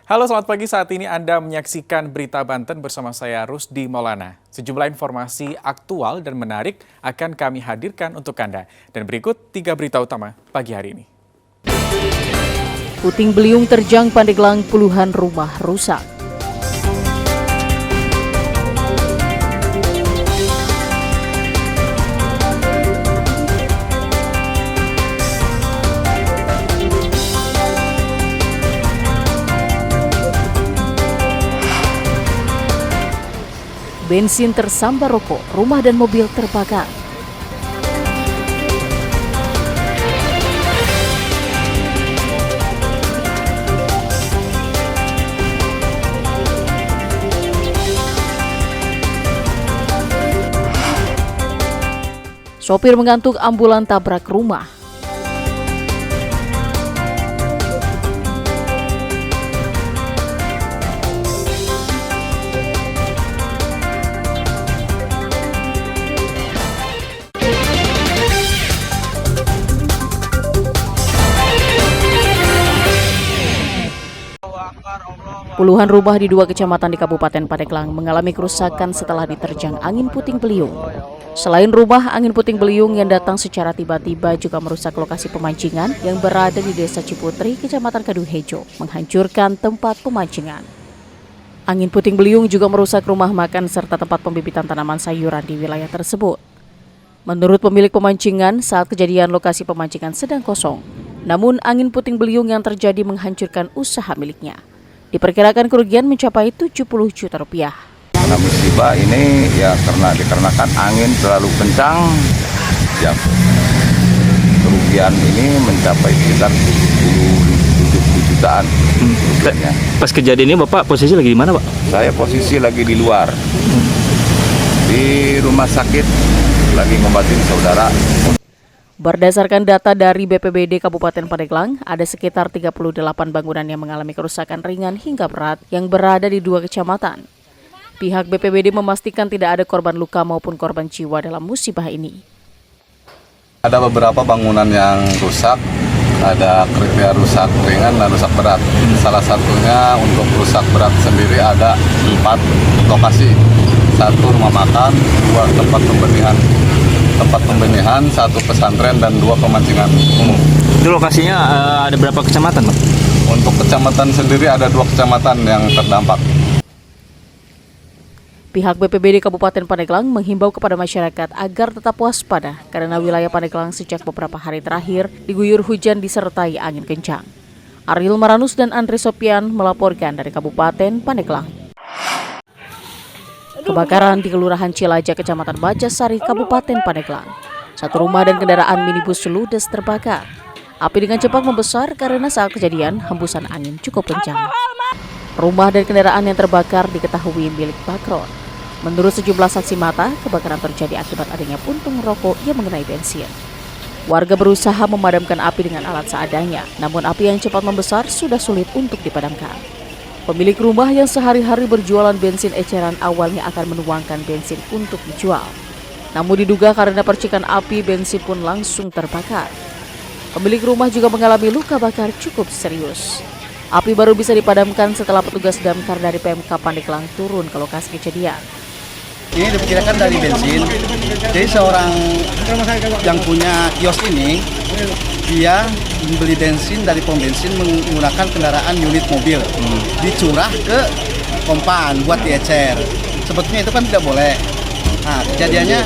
Halo, selamat pagi. Saat ini Anda menyaksikan Berita Banten bersama saya Rusdi Maulana. Sejumlah informasi aktual dan menarik akan kami hadirkan untuk Anda. Dan berikut 3 berita utama pagi hari ini. Puting beliung terjang Pandeglang, puluhan rumah rusak. Bensin tersambar rokok, rumah dan mobil terbakar. Sopir mengantuk, ambulan tabrak rumah. Puluhan rumah di 2 kecamatan di Kabupaten Pandeglang mengalami kerusakan setelah diterjang angin puting beliung. Selain rumah, angin puting beliung yang datang secara tiba-tiba juga merusak lokasi pemancingan yang berada di Desa Ciputri, Kecamatan Kaduhejo, menghancurkan tempat pemancingan. Angin puting beliung juga merusak rumah makan serta tempat pembibitan tanaman sayuran di wilayah tersebut. Menurut pemilik pemancingan, saat kejadian lokasi pemancingan sedang kosong. Namun angin puting beliung yang terjadi menghancurkan usaha miliknya. Diperkirakan kerugian mencapai 70 juta rupiah. Karena musibah ini ya dikarenakan angin terlalu kencang, ya kerugian ini mencapai sekitar 70 jutaan. Pas kejadian ini Bapak posisi lagi di mana, Pak? Saya posisi lagi di luar, di rumah sakit, lagi ngobatin saudara. Berdasarkan data dari BPBD Kabupaten Pandeglang, ada sekitar 38 bangunan yang mengalami kerusakan ringan hingga berat yang berada di 2 kecamatan. Pihak BPBD memastikan tidak ada korban luka maupun korban jiwa dalam musibah ini. Ada beberapa bangunan yang rusak, ada kriteria rusak ringan dan rusak berat. Salah satunya untuk rusak berat sendiri ada 4 lokasi. 1 rumah makan, 2 tempat pembenihan, 1 pesantren, dan 2 pemancingan umum. Itu lokasinya ada berapa kecamatan, Pak? Untuk kecamatan sendiri ada 2 kecamatan yang terdampak. Pihak BPBD Kabupaten Pandeglang menghimbau kepada masyarakat agar tetap waspada karena wilayah Pandeglang sejak beberapa hari terakhir diguyur hujan disertai angin kencang. Ariel Maranus dan Andre Sopian melaporkan dari Kabupaten Pandeglang. Kebakaran di Kelurahan Cilaja, Kecamatan Bajasari, Kabupaten Pandeglang. 1 rumah dan kendaraan minibus ludes terbakar. Api dengan cepat membesar karena saat kejadian hembusan angin cukup kencang. Rumah dan kendaraan yang terbakar diketahui milik Bakron. Menurut sejumlah saksi mata, kebakaran terjadi akibat adanya puntung rokok yang mengenai bensin. Warga berusaha memadamkan api dengan alat seadanya, namun api yang cepat membesar sudah sulit untuk dipadamkan. Pemilik rumah yang sehari-hari berjualan bensin eceran awalnya akan menuangkan bensin untuk dijual. Namun diduga karena percikan api, bensin pun langsung terbakar. Pemilik rumah juga mengalami luka bakar cukup serius. Api baru bisa dipadamkan setelah petugas damkar dari PMK Pandeglang turun ke lokasi kejadian. Ini diperkirakan dari bensin. Jadi seorang yang punya kios ini, dia membeli bensin dari pom bensin menggunakan kendaraan unit mobil, dicurah ke pompan buat diecer. Sebetulnya itu kan tidak boleh. Nah, kejadiannya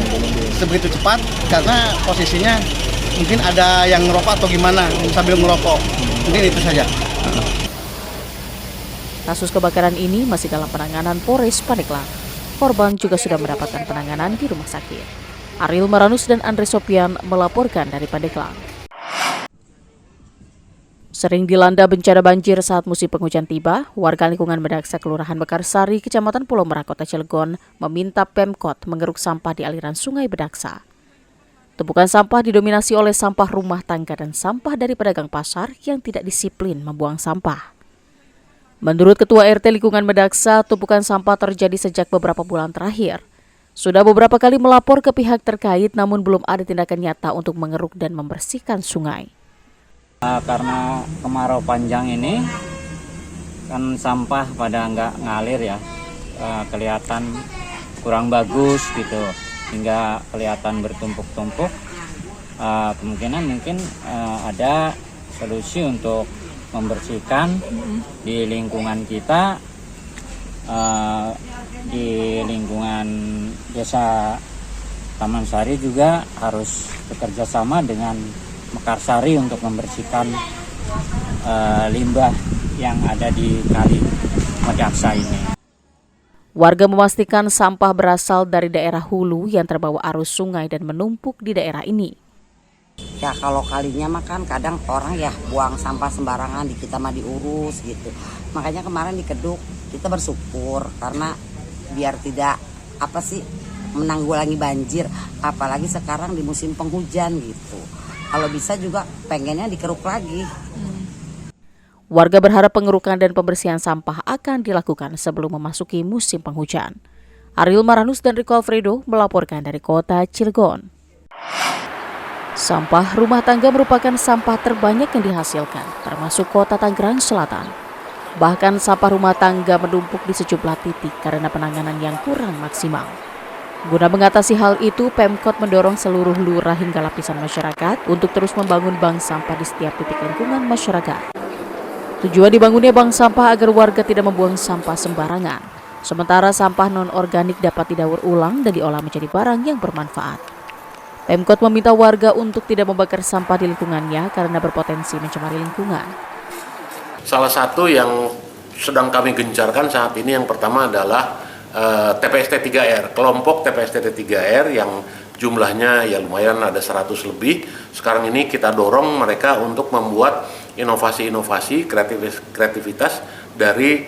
sebegitu cepat karena posisinya mungkin ada yang ngerokok atau gimana sambil ngerokok. Mungkin itu saja. Kasus kebakaran ini masih dalam penanganan Polres Pandeglang. Korban juga sudah mendapatkan penanganan di rumah sakit. Ariel Maranus dan Andre Sopian melaporkan dari Pandeglang. Sering dilanda bencana banjir saat musim penghujan tiba, warga lingkungan Medaksa, Kelurahan Mekarsari, Kecamatan Pulau Merah, Kota Cilegon, meminta Pemkot mengeruk sampah di aliran Sungai Bedaksa. Tumpukan sampah didominasi oleh sampah rumah tangga dan sampah dari pedagang pasar yang tidak disiplin membuang sampah. Menurut Ketua RT Lingkungan Medaksa, tumpukan sampah terjadi sejak beberapa bulan terakhir. Sudah beberapa kali melapor ke pihak terkait, namun belum ada tindakan nyata untuk mengeruk dan membersihkan sungai. Karena kemarau panjang ini, kan sampah pada nggak ngalir ya, kelihatan kurang bagus gitu, hingga kelihatan bertumpuk-tumpuk. Kemungkinan mungkin ada solusi untuk membersihkan di lingkungan kita, di lingkungan desa Taman Sari juga harus bekerja sama dengan Mekarsari untuk membersihkan limbah yang ada di Kali Mejaksa ini. Warga memastikan sampah berasal dari daerah hulu yang terbawa arus sungai dan menumpuk di daerah ini. Ya kalau kalinya mah kan kadang orang ya buang sampah sembarangan, di kita mah diurus gitu. Makanya kemarin di Keduk kita bersyukur karena biar tidak menanggulangi banjir, apalagi sekarang di musim penghujan gitu. Kalau bisa juga pengennya dikeruk lagi. Warga berharap pengerukan dan pembersihan sampah akan dilakukan sebelum memasuki musim penghujan. Ariel Maranus dan Rico Alfredo melaporkan dari kota Cilegon. Sampah rumah tangga merupakan sampah terbanyak yang dihasilkan, termasuk kota Tangerang Selatan. Bahkan sampah rumah tangga menumpuk di sejumlah titik karena penanganan yang kurang maksimal. Guna mengatasi hal itu, Pemkot mendorong seluruh lurah hingga lapisan masyarakat untuk terus membangun bank sampah di setiap titik lingkungan masyarakat. Tujuan dibangunnya bank sampah agar warga tidak membuang sampah sembarangan, sementara sampah non-organik dapat didaur ulang dan diolah menjadi barang yang bermanfaat. Pemkot meminta warga untuk tidak membakar sampah di lingkungannya karena berpotensi mencemari lingkungan. Salah satu yang sedang kami gencarkan saat ini yang pertama adalah TPST 3R, kelompok TPST 3R yang jumlahnya ya lumayan ada 100 lebih. Sekarang ini kita dorong mereka untuk membuat inovasi-inovasi, kreativitas dari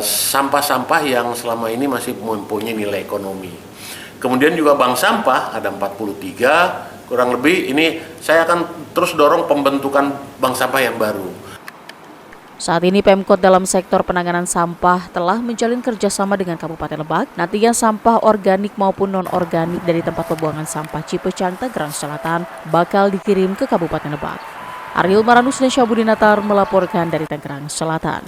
sampah-sampah yang selama ini masih mempunyai nilai ekonomi. Kemudian juga bank sampah ada 43, kurang lebih ini saya akan terus dorong pembentukan bank sampah yang baru. Saat ini Pemkot dalam sektor penanganan sampah telah menjalin kerjasama dengan Kabupaten Lebak. Nantinya sampah organik maupun non-organik dari tempat pembuangan sampah Cipecang, Tangerang Selatan bakal dikirim ke Kabupaten Lebak. Ariel Maranus dan Syabudinatar melaporkan dari Tangerang Selatan.